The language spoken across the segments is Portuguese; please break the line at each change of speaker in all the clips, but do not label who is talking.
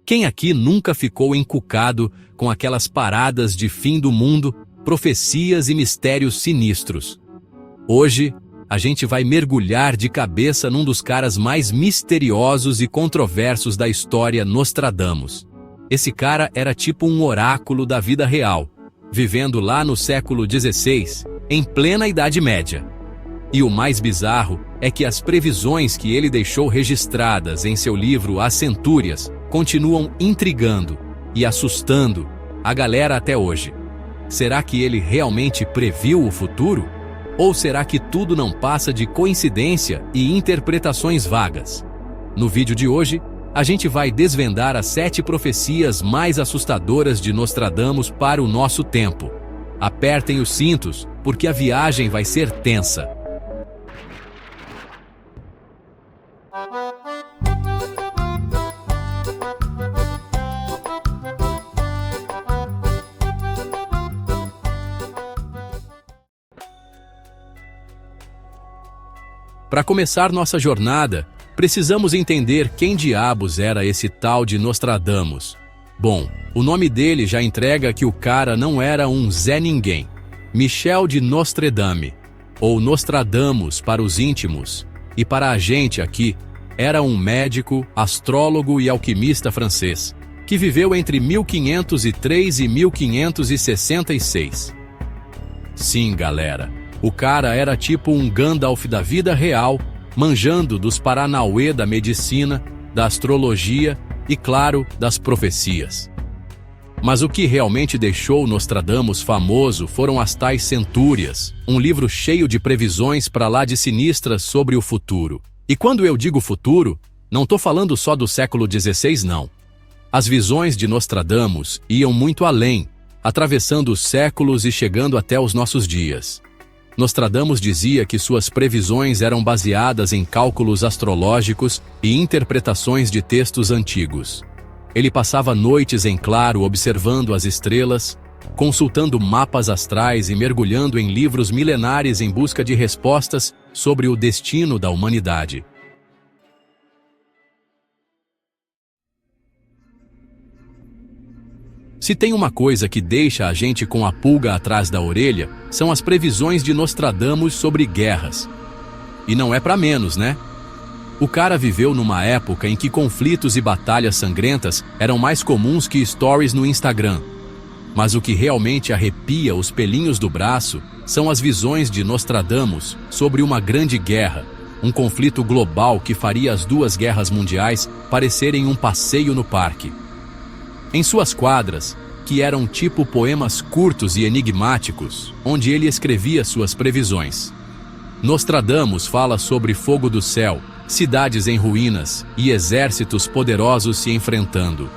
Quem aqui nunca ficou encucado com aquelas paradas de fim do mundo, profecias e mistérios sinistros? Hoje, a gente vai mergulhar de cabeça num dos caras mais misteriosos e controversos da história, Nostradamus. Esse cara era tipo um oráculo da vida real, vivendo lá no século XVI, em plena Idade Média. E o mais bizarro é que as previsões que ele deixou registradas em seu livro As Centúrias continuam intrigando e assustando a galera até hoje. Será que ele realmente previu o futuro? Ou será que tudo não passa de coincidência e interpretações vagas? No vídeo de hoje, a gente vai desvendar as 7 profecias mais assustadoras de Nostradamus para o nosso tempo. Apertem os cintos, porque a viagem vai ser tensa. Para começar nossa jornada, precisamos entender quem diabos era esse tal de Nostradamus. Bom, o nome dele já entrega que o cara não era um Zé Ninguém. Michel de Nostredame, ou Nostradamus para os íntimos, e para a gente aqui, era um médico, astrólogo e alquimista francês, que viveu entre 1503 e 1566. Sim, galera. O cara era tipo um Gandalf da vida real, manjando dos paranauê da medicina, da astrologia e, claro, das profecias. Mas o que realmente deixou Nostradamus famoso foram as tais Centúrias, um livro cheio de previsões pra lá de sinistras sobre o futuro. E quando eu digo futuro, não tô falando só do século XVI, não. As visões de Nostradamus iam muito além, atravessando os séculos e chegando até os nossos dias. Nostradamus dizia que suas previsões eram baseadas em cálculos astrológicos e interpretações de textos antigos. Ele passava noites em claro observando as estrelas, consultando mapas astrais e mergulhando em livros milenares em busca de respostas sobre o destino da humanidade. Se tem uma coisa que deixa a gente com a pulga atrás da orelha, são as previsões de Nostradamus sobre guerras. E não é pra menos, né? O cara viveu numa época em que conflitos e batalhas sangrentas eram mais comuns que stories no Instagram. Mas o que realmente arrepia os pelinhos do braço são as visões de Nostradamus sobre uma grande guerra, um conflito global que faria as 2 guerras mundiais parecerem um passeio no parque. Em suas quadras, que eram tipo poemas curtos e enigmáticos, onde ele escrevia suas previsões. Nostradamus fala sobre fogo do céu, cidades em ruínas e exércitos poderosos se enfrentando.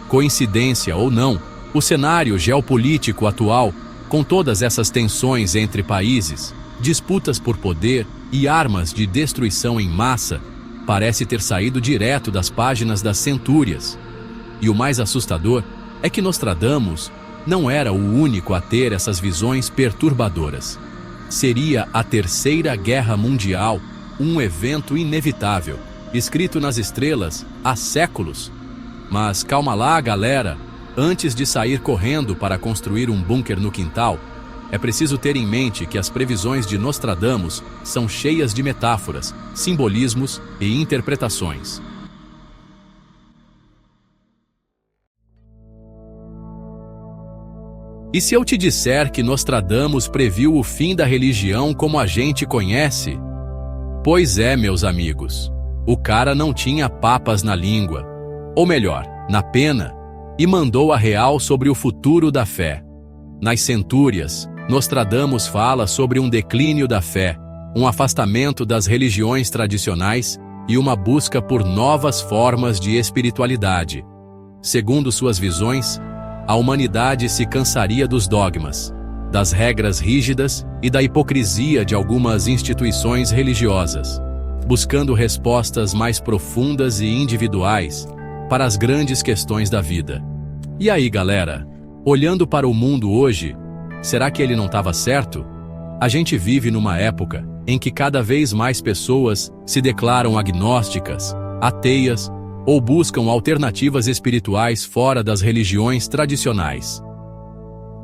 Coincidência ou não, o cenário geopolítico atual, com todas essas tensões entre países, disputas por poder e armas de destruição em massa, parece ter saído direto das páginas das Centúrias. E o mais assustador é que Nostradamus não era o único a ter essas visões perturbadoras. Seria a Terceira Guerra Mundial, um evento inevitável, escrito nas estrelas há séculos. Mas calma lá, galera, antes de sair correndo para construir um bunker no quintal, é preciso ter em mente que as previsões de Nostradamus são cheias de metáforas, simbolismos e interpretações. E se eu te disser que Nostradamus previu o fim da religião como a gente conhece? Pois é, meus amigos, o cara não tinha papas na língua, ou melhor, na pena, e mandou a real sobre o futuro da fé. Nas Centúrias, Nostradamus fala sobre um declínio da fé, um afastamento das religiões tradicionais e uma busca por novas formas de espiritualidade. Segundo suas visões, a humanidade se cansaria dos dogmas, das regras rígidas e da hipocrisia de algumas instituições religiosas, buscando respostas mais profundas e individuais para as grandes questões da vida. E aí, galera, olhando para o mundo hoje, será que ele não estava certo? A gente vive numa época em que cada vez mais pessoas se declaram agnósticas, ateias ou buscam alternativas espirituais fora das religiões tradicionais.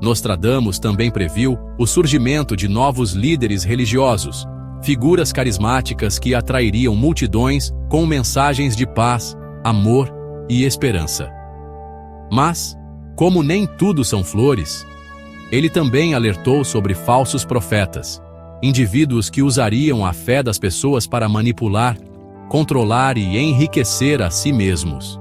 Nostradamus também previu o surgimento de novos líderes religiosos, figuras carismáticas que atrairiam multidões com mensagens de paz, amor e esperança. Mas, como nem tudo são flores, ele também alertou sobre falsos profetas, indivíduos que usariam a fé das pessoas para manipular, controlar e enriquecer a si mesmos.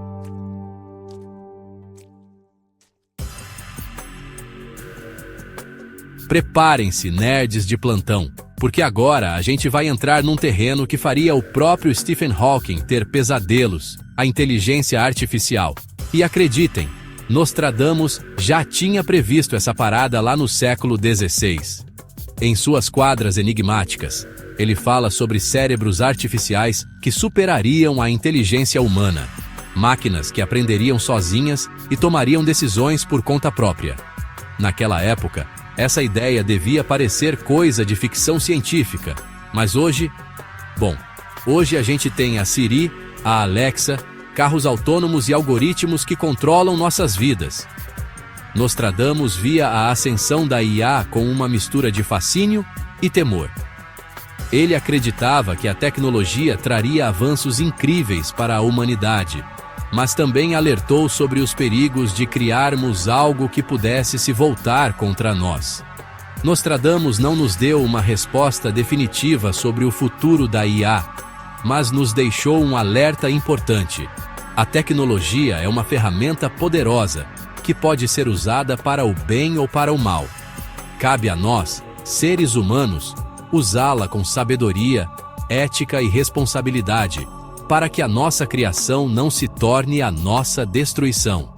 Preparem-se, nerds de plantão, porque agora a gente vai entrar num terreno que faria o próprio Stephen Hawking ter pesadelos, a inteligência artificial. E acreditem, Nostradamus já tinha previsto essa parada lá no século XVI. Em suas quadras enigmáticas, ele fala sobre cérebros artificiais que superariam a inteligência humana, máquinas que aprenderiam sozinhas e tomariam decisões por conta própria. Naquela época, essa ideia devia parecer coisa de ficção científica, mas hoje a gente tem a Siri, a Alexa, carros autônomos e algoritmos que controlam nossas vidas. Nostradamus via a ascensão da IA com uma mistura de fascínio e temor. Ele acreditava que a tecnologia traria avanços incríveis para a humanidade, mas também alertou sobre os perigos de criarmos algo que pudesse se voltar contra nós. Nostradamus não nos deu uma resposta definitiva sobre o futuro da IA, mas nos deixou um alerta importante. A tecnologia é uma ferramenta poderosa, que pode ser usada para o bem ou para o mal. Cabe a nós, seres humanos, usá-la com sabedoria, ética e responsabilidade, para que a nossa criação não se torne a nossa destruição.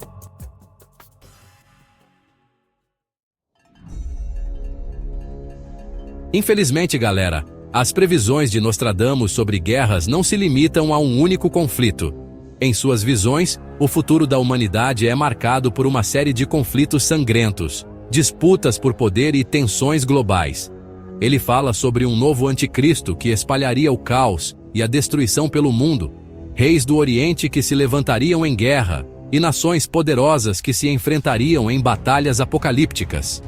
Infelizmente, galera, as previsões de Nostradamus sobre guerras não se limitam a um único conflito. Em suas visões, o futuro da humanidade é marcado por uma série de conflitos sangrentos, disputas por poder e tensões globais. Ele fala sobre um novo anticristo que espalharia o caos e a destruição pelo mundo, reis do Oriente que se levantariam em guerra e nações poderosas que se enfrentariam em batalhas apocalípticas.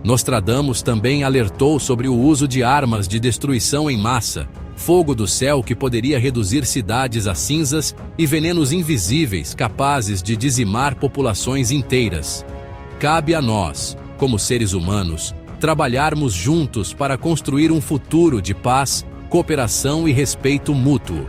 Nostradamus também alertou sobre o uso de armas de destruição em massa, fogo do céu que poderia reduzir cidades a cinzas e venenos invisíveis capazes de dizimar populações inteiras. Cabe a nós, como seres humanos, trabalharmos juntos para construir um futuro de paz, cooperação e respeito mútuo.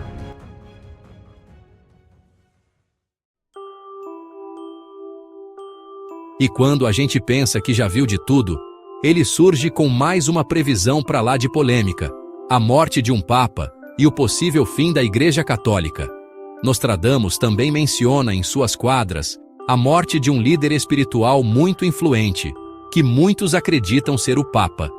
E quando a gente pensa que já viu de tudo, ele surge com mais uma previsão para lá de polêmica: a morte de um papa e o possível fim da Igreja Católica. Nostradamus também menciona em suas quadras a morte de um líder espiritual muito influente, que muitos acreditam ser o Papa.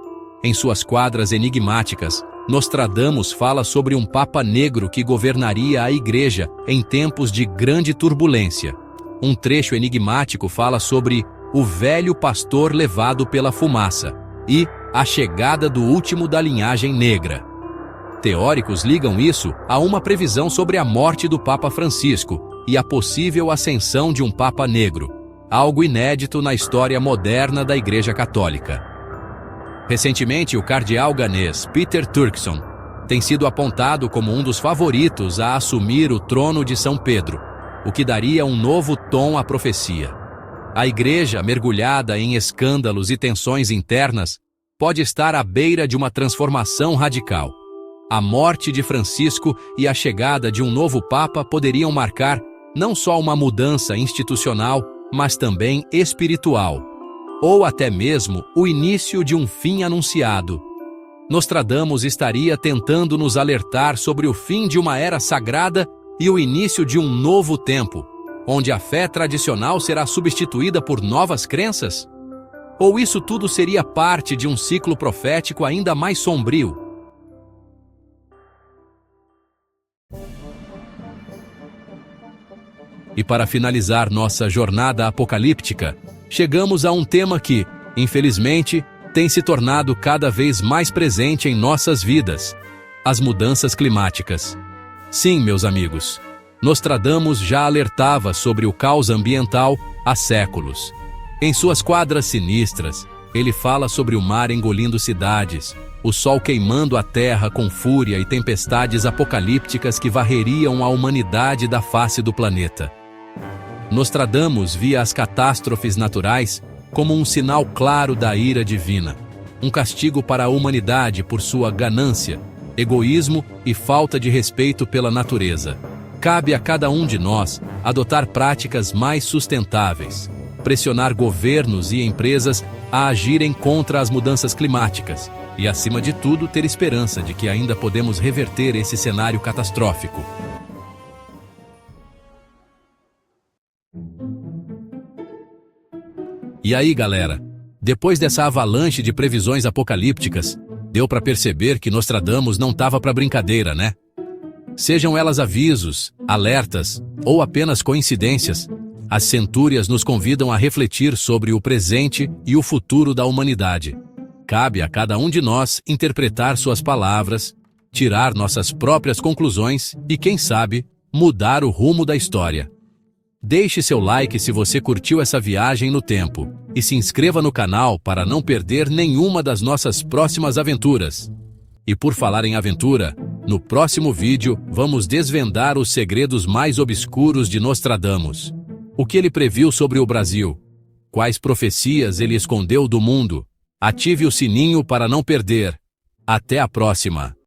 Em suas quadras enigmáticas, Nostradamus fala sobre um Papa negro que governaria a Igreja em tempos de grande turbulência. Um trecho enigmático fala sobre o velho pastor levado pela fumaça e a chegada do último da linhagem negra. Teóricos ligam isso a uma previsão sobre a morte do Papa Francisco e a possível ascensão de um Papa negro, algo inédito na história moderna da Igreja Católica. Recentemente, o cardeal ganês Peter Turkson tem sido apontado como um dos favoritos a assumir o trono de São Pedro, o que daria um novo tom à profecia. A Igreja, mergulhada em escândalos e tensões internas, pode estar à beira de uma transformação radical. A morte de Francisco e a chegada de um novo Papa poderiam marcar não só uma mudança institucional, mas também espiritual, ou até mesmo o início de um fim anunciado. Nostradamus estaria tentando nos alertar sobre o fim de uma era sagrada e o início de um novo tempo, onde a fé tradicional será substituída por novas crenças? Ou isso tudo seria parte de um ciclo profético ainda mais sombrio? E para finalizar nossa jornada apocalíptica, chegamos a um tema que, infelizmente, tem se tornado cada vez mais presente em nossas vidas: as mudanças climáticas. Sim, meus amigos, Nostradamus já alertava sobre o caos ambiental há séculos. Em suas quadras sinistras, ele fala sobre o mar engolindo cidades, o sol queimando a terra com fúria e tempestades apocalípticas que varreriam a humanidade da face do planeta. Nostradamus via as catástrofes naturais como um sinal claro da ira divina, um castigo para a humanidade por sua ganância, egoísmo e falta de respeito pela natureza. Cabe a cada um de nós adotar práticas mais sustentáveis, pressionar governos e empresas a agirem contra as mudanças climáticas e, acima de tudo, ter esperança de que ainda podemos reverter esse cenário catastrófico. E aí, galera? Depois dessa avalanche de previsões apocalípticas, deu para perceber que Nostradamus não estava para brincadeira, né? Sejam elas avisos, alertas ou apenas coincidências, as centúrias nos convidam a refletir sobre o presente e o futuro da humanidade. Cabe a cada um de nós interpretar suas palavras, tirar nossas próprias conclusões e, quem sabe, mudar o rumo da história. Deixe seu like se você curtiu essa viagem no tempo e se inscreva no canal para não perder nenhuma das nossas próximas aventuras. E por falar em aventura, no próximo vídeo vamos desvendar os segredos mais obscuros de Nostradamus. O que ele previu sobre o Brasil? Quais profecias ele escondeu do mundo? Ative o sininho para não perder. Até a próxima!